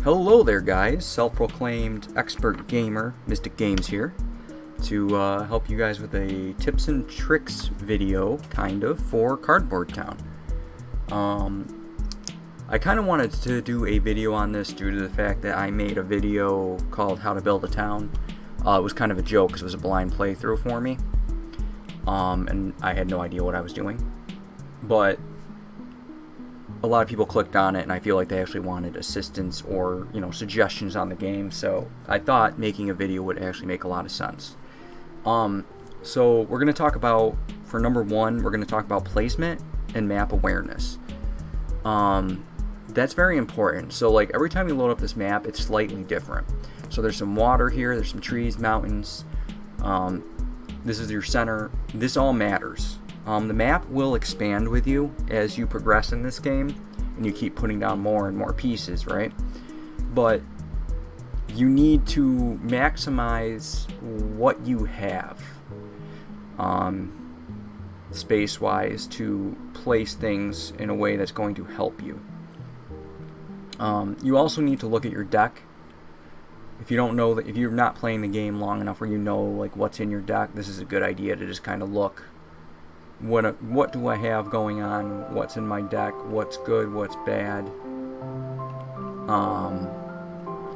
Hello there, guys. Self-proclaimed expert gamer, Mystic Games here, to help you guys with a tips and tricks video, kind of, for Cardboard Town. I kind of wanted to do a video on this due to the fact that I made a video called How to Build a Town. It was kind of a joke because it was a blind playthrough for me, and I had no idea what I was doing. But a lot of people clicked on it, and I feel like they actually wanted assistance or, suggestions on the game, so I thought making a video would actually make a lot of sense. So we're going to talk about, for number one, we're going to talk about placement and map awareness. That's very important. So like every time you load up this map, it's slightly different. So there's some water here, there's some trees, mountains, this is your center. This all matters. The map will expand with you as you progress in this game, and you keep putting down more and more pieces, right? But you need to maximize what you have, space-wise, to place things in a way that's going to help you. You also need to look at your deck. If you don't know that, if you're not playing the game long enough where you know like what's in your deck, this is a good idea to just kind of look. What do I have going on? What's in my deck? What's good? What's bad?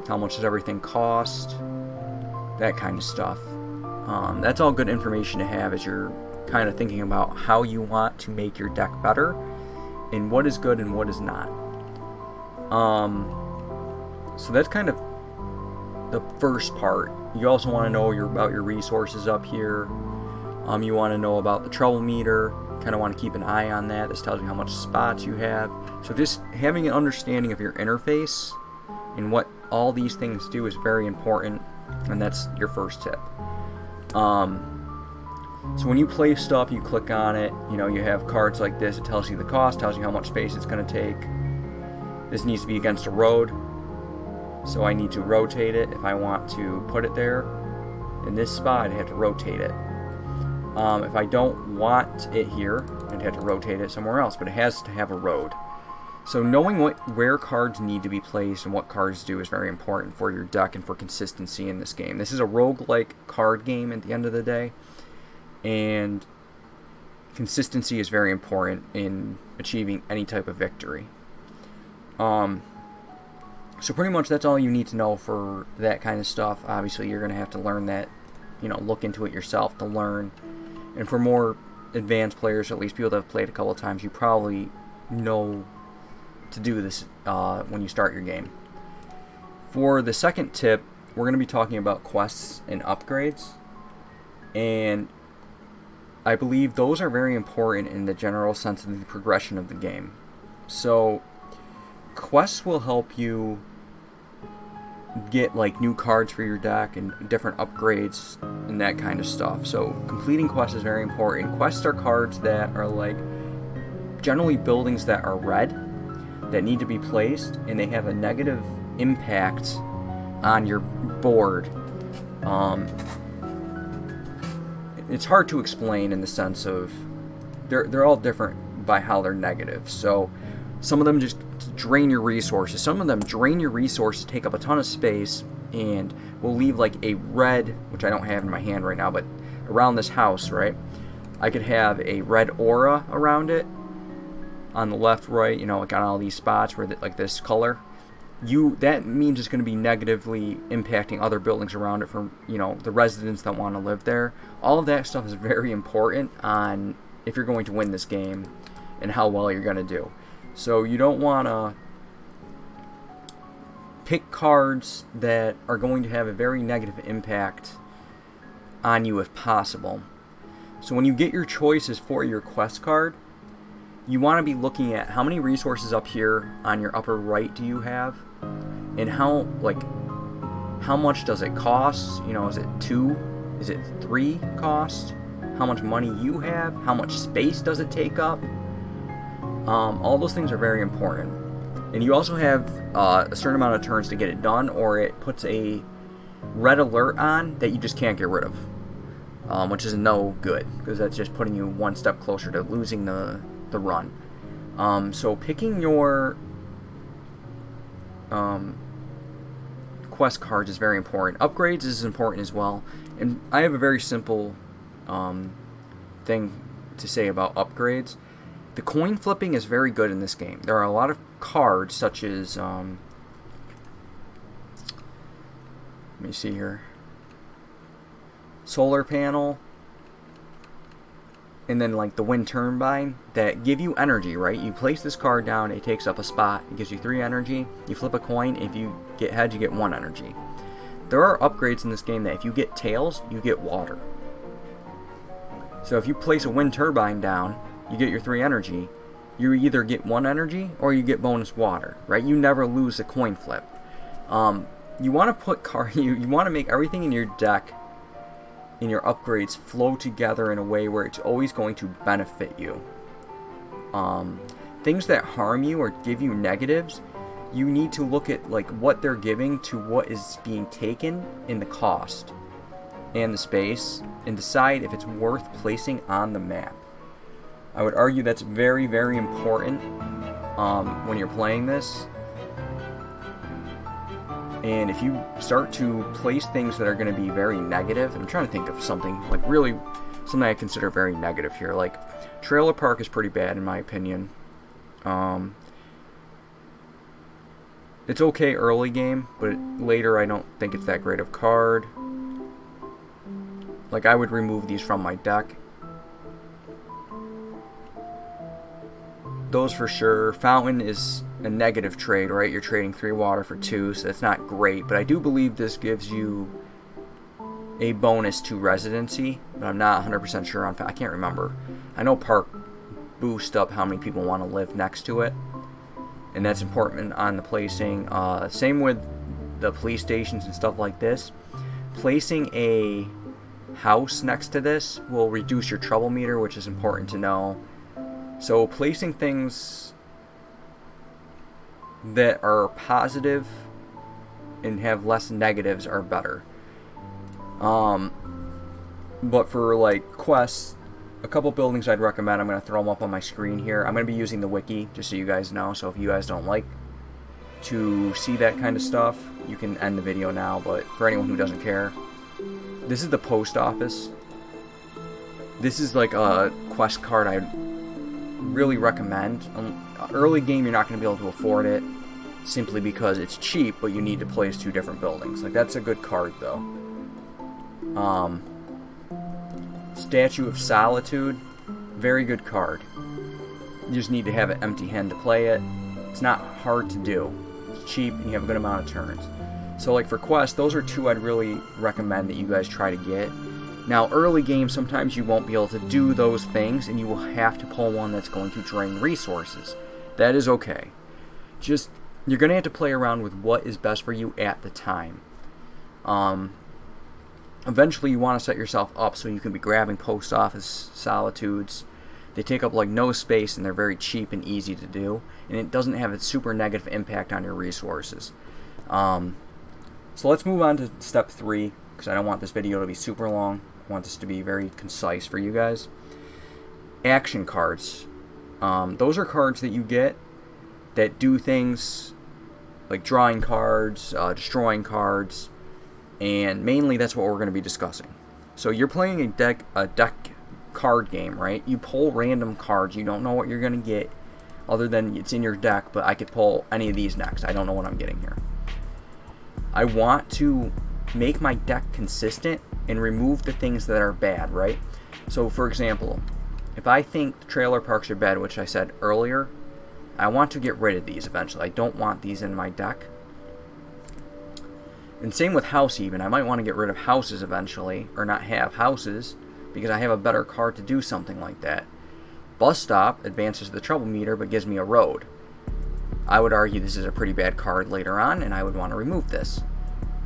How much does everything cost? That kind of stuff. That's all good information to have as you're kind of thinking about how you want to make your deck better and what is good and what is not. So that's kind of the first part. You also want to know about your resources up here. You want to know about the trouble meter, kind of want to keep an eye on that. This tells you how much spots you have. So just having an understanding of your interface and what all these things do is very important, and that's your first tip. So when you play stuff, you click on it, you have cards like this. It tells you the cost, tells you how much space it's going to take. This needs to be against a road, so I need to rotate it. If I want to put it there in this spot, I have to rotate it. If I don't want it here, I'd have to rotate it somewhere else, but it has to have a road. So knowing where cards need to be placed and what cards do is very important for your deck and for consistency in this game. This is a roguelike card game at the end of the day, and consistency is very important in achieving any type of victory. So pretty much that's all you need to know for that kind of stuff. Obviously, you're going to have to learn that, look into it yourself to learn. And for more advanced players, at least people that have played a couple of times, you probably know to do this when you start your game. For the second tip, we're going to be talking about quests and upgrades. And I believe those are very important in the general sense of the progression of the game. So quests will help you get like new cards for your deck and different upgrades and that kind of stuff. So completing quests is very important. Quests are cards that are like generally buildings that are red that need to be placed, and they have a negative impact on your board. It's hard to explain in the sense of they're all different by how they're negative. So some of them just drain your resources. Some of them drain your resources, take up a ton of space, and will leave like a red, which I don't have in my hand right now, but around this house, right? I could have a red aura around it on the left, right, like on all these spots where like this color. That means it's going to be negatively impacting other buildings around it from, the residents that want to live there. All of that stuff is very important on if you're going to win this game and how well you're going to do. So you don't want to pick cards that are going to have a very negative impact on you if possible. So when you get your choices for your quest card, you want to be looking at how many resources up here on your upper right do you have, and how much does it cost? Is it 2? Is it 3 cost? How much money you have? How much space does it take up? All those things are very important. And you also have a certain amount of turns to get it done, or it puts a red alert on that you just can't get rid of, which is no good, because that's just putting you one step closer to losing the run. So picking your quest cards is very important. Upgrades is important as well. And I have a very simple thing to say about upgrades. The coin flipping is very good in this game. There are a lot of cards such as, let me see here, solar panel, and then like the wind turbine that give you energy, right? You place this card down, it takes up a spot, it gives you 3 energy. You flip a coin, if you get heads, you get 1 energy. There are upgrades in this game that if you get tails, you get water. So if you place a wind turbine down, you get your 3 energy. You either get 1 energy or you get bonus water, right? You never lose a coin flip. You want to put you want to make everything in your deck, in your upgrades, flow together in a way where it's always going to benefit you. Things that harm you or give you negatives, you need to look at like what they're giving to what is being taken in the cost and the space, and decide if it's worth placing on the map. I would argue that's very, very important when you're playing this. And if you start to place things that are going to be very negative, I'm trying to think of something, like really something I consider very negative here. Like, Trailer Park is pretty bad in my opinion. It's okay early game, but later I don't think it's that great of card. Like, I would remove these from my deck. Those for sure. Fountain is a negative trade, right? You're trading 3 water for 2, so that's not great. But I do believe this gives you a bonus to residency, but I'm not 100% sure on. I can't remember. I know Park boost up how many people want to live next to it, and that's important on the placing. Same with the police stations and stuff like this. Placing a house next to this will reduce your trouble meter, which is important to know. So placing things that are positive and have less negatives are better. But for like quests, a couple buildings I'd recommend, I'm going to throw them up on my screen here. I'm going to be using the wiki just so you guys know. So if you guys don't like to see that kind of stuff, you can end the video now. But for anyone who doesn't care, this is the post office. This is like a quest card I really recommend. Early game, you're not going to be able to afford it simply because it's cheap, but you need to place 2 different buildings. Like, that's a good card though. Statue of Solitude, very good card. You just need to have an empty hand to play it. It's not hard to do. It's cheap and you have a good amount of turns. So like for quests, those are 2 I'd really recommend that you guys try to get. Now early game, sometimes you won't be able to do those things and you will have to pull one that's going to drain resources. That is okay. Just, you're going to have to play around with what is best for you at the time. Eventually you want to set yourself up so you can be grabbing post office solitudes. They take up like no space and they're very cheap and easy to do, and it doesn't have a super negative impact on your resources. So let's move on to step 3, because I don't want this video to be super long. I want this to be very concise for you guys. Action cards. Those are cards that you get that do things like drawing cards, destroying cards, and mainly that's what we're going to be discussing. So you're playing a deck card game, right? You pull random cards. You don't know what you're going to get other than it's in your deck, but I could pull any of these next. I don't know what I'm getting here. I want to make my deck consistent and remove the things that are bad, right? So for example, if I think the trailer parks are bad, which I said earlier, I want to get rid of these eventually. I don't want these in my deck. And same with house even. I might want to get rid of houses eventually, or not have houses, because I have a better card to do something like that. Bus stop advances the trouble meter but gives me a road. I would argue this is a pretty bad card later on, and I would want to remove this.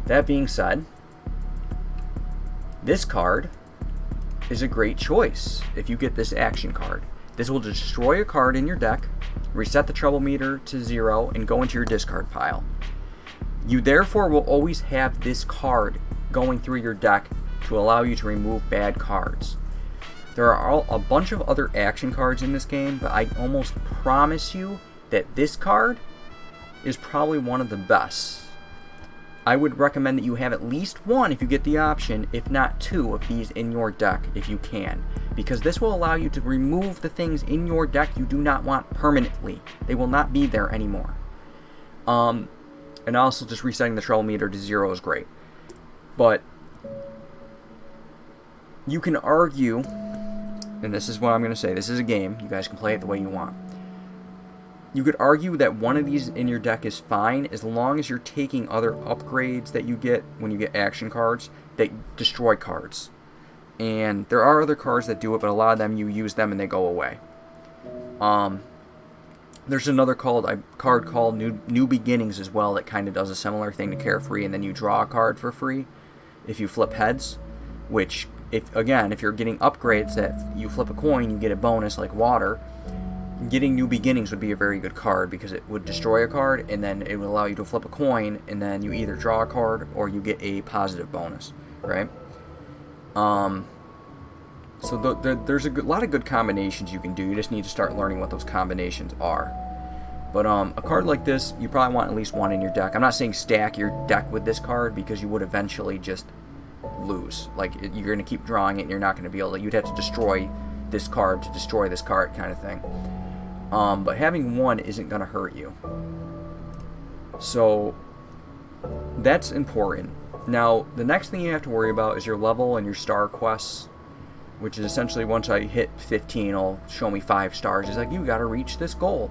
That being said, this card is a great choice if you get this action card. This will destroy a card in your deck, reset the trouble meter to 0, and go into your discard pile. You therefore will always have this card going through your deck to allow you to remove bad cards. There are a bunch of other action cards in this game, but I almost promise you that this card is probably one of the best. I would recommend that you have at least one, if you get the option, if not two of these in your deck if you can, because this will allow you to remove the things in your deck you do not want permanently. They will not be there anymore. And also just resetting the trouble meter to 0 is great. But you can argue, and this is what I'm going to say, this is a game, you guys can play it the way you want. You could argue that one of these in your deck is fine as long as you're taking other upgrades that you get when you get action cards that destroy cards. And there are other cards that do it, but a lot of them you use them and they go away. There's another card called New Beginnings as well that kind of does a similar thing to Carefree, and then you draw a card for free if you flip heads, which, if you're getting upgrades that you flip a coin, you get a bonus like water. Getting New Beginnings would be a very good card because it would destroy a card and then it would allow you to flip a coin and then you either draw a card or you get a positive bonus, right? So there's a lot of good combinations you can do. You just need to start learning what those combinations are. But a card like this, you probably want at least one in your deck. I'm not saying stack your deck with this card because you would eventually just lose. Like, you're going to keep drawing it and you're not going to be able to... You'd have to destroy this card to destroy this card kind of thing. But having one isn't going to hurt you. So that's important. Now, the next thing you have to worry about is your level and your star quests, which is essentially once I hit 15, it'll show me 5 stars. It's like, you got to reach this goal.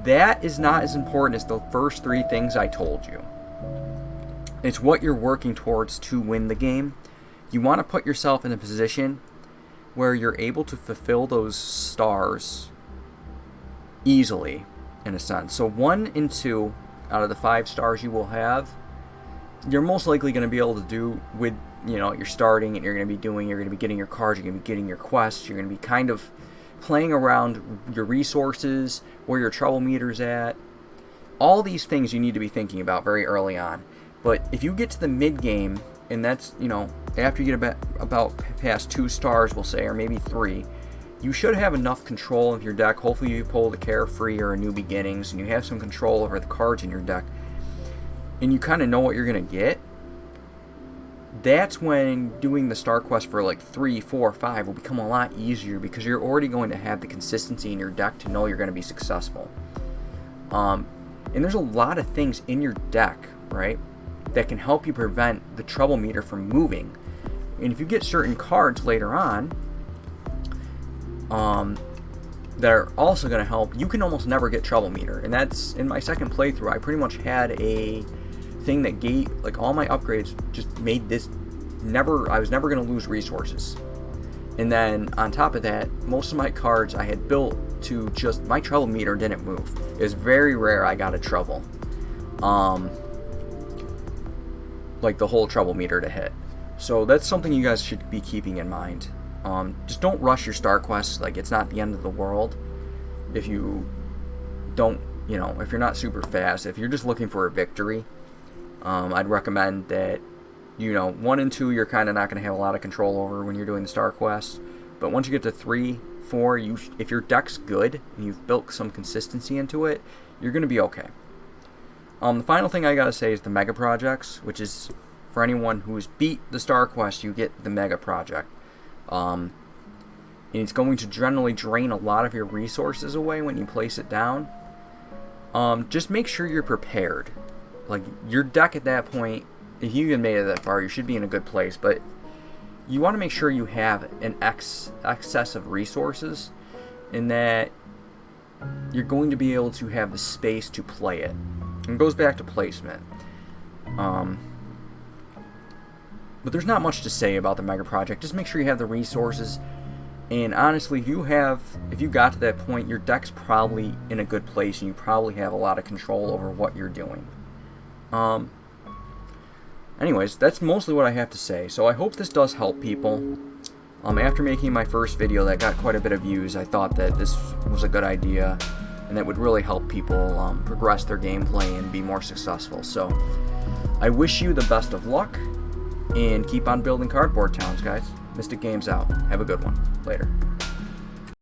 That is not as important as the first 3 things I told you. It's what you're working towards to win the game. You want to put yourself in a position where you're able to fulfill those stars easily, in a sense. So 1 and 2 out of the 5 stars you will have, you're most likely going to be able to do with, you're starting and you're going to be getting your cards, you're going to be getting your quests, you're going to be kind of playing around your resources, where your trouble meter's at. All these things you need to be thinking about very early on. But if you get to the mid game, and that's, after you get about past 2 stars, we'll say, or maybe 3, you should have enough control of your deck. Hopefully you pull a Carefree or a New Beginnings, and you have some control over the cards in your deck, and you kind of know what you're going to get. That's when doing the star quest for like 3, 4, 5 will become a lot easier because you're already going to have the consistency in your deck to know you're going to be successful. And there's a lot of things in your deck, right, that can help you prevent the trouble meter from moving. And if you get certain cards later on that are also going to help, you can almost never get trouble meter. And that's, in my second playthrough, I pretty much had a thing that gave, like, all my upgrades just made this I was never going to lose resources. And then on top of that, most of my cards I had built to just, my trouble meter didn't move. It was very rare I got a trouble, like the whole trouble meter to hit. So that's something you guys should be keeping in mind. Just don't rush your star quests. Like, it's not the end of the world if you don't, if you're not super fast. If you're just looking for a victory, I'd recommend that, 1 and 2 you're kind of not going to have a lot of control over when you're doing the star quests. But once you get to 3, 4, if your deck's good and you've built some consistency into it, you're going to be okay. The final thing I got to say is the Mega Projects, which is for anyone who's beat the star quest, you get the Mega Project. And it's going to generally drain a lot of your resources away when you place it down. Just make sure you're prepared. Like, your deck at that point, if you even made it that far, you should be in a good place, but you want to make sure you have an excess of resources, and that you're going to be able to have the space to play it. And it goes back to placement. But there's not much to say about the Mega Project. Just make sure you have the resources. And honestly, if you got to that point, your deck's probably in a good place and you probably have a lot of control over what you're doing. Anyways, that's mostly what I have to say. So I hope this does help people. After making my first video that got quite a bit of views, I thought that this was a good idea and that would really help people progress their gameplay and be more successful. So I wish you the best of luck, and keep on building cardboard towns, guys. Mystic Games out. Have a good one. Later.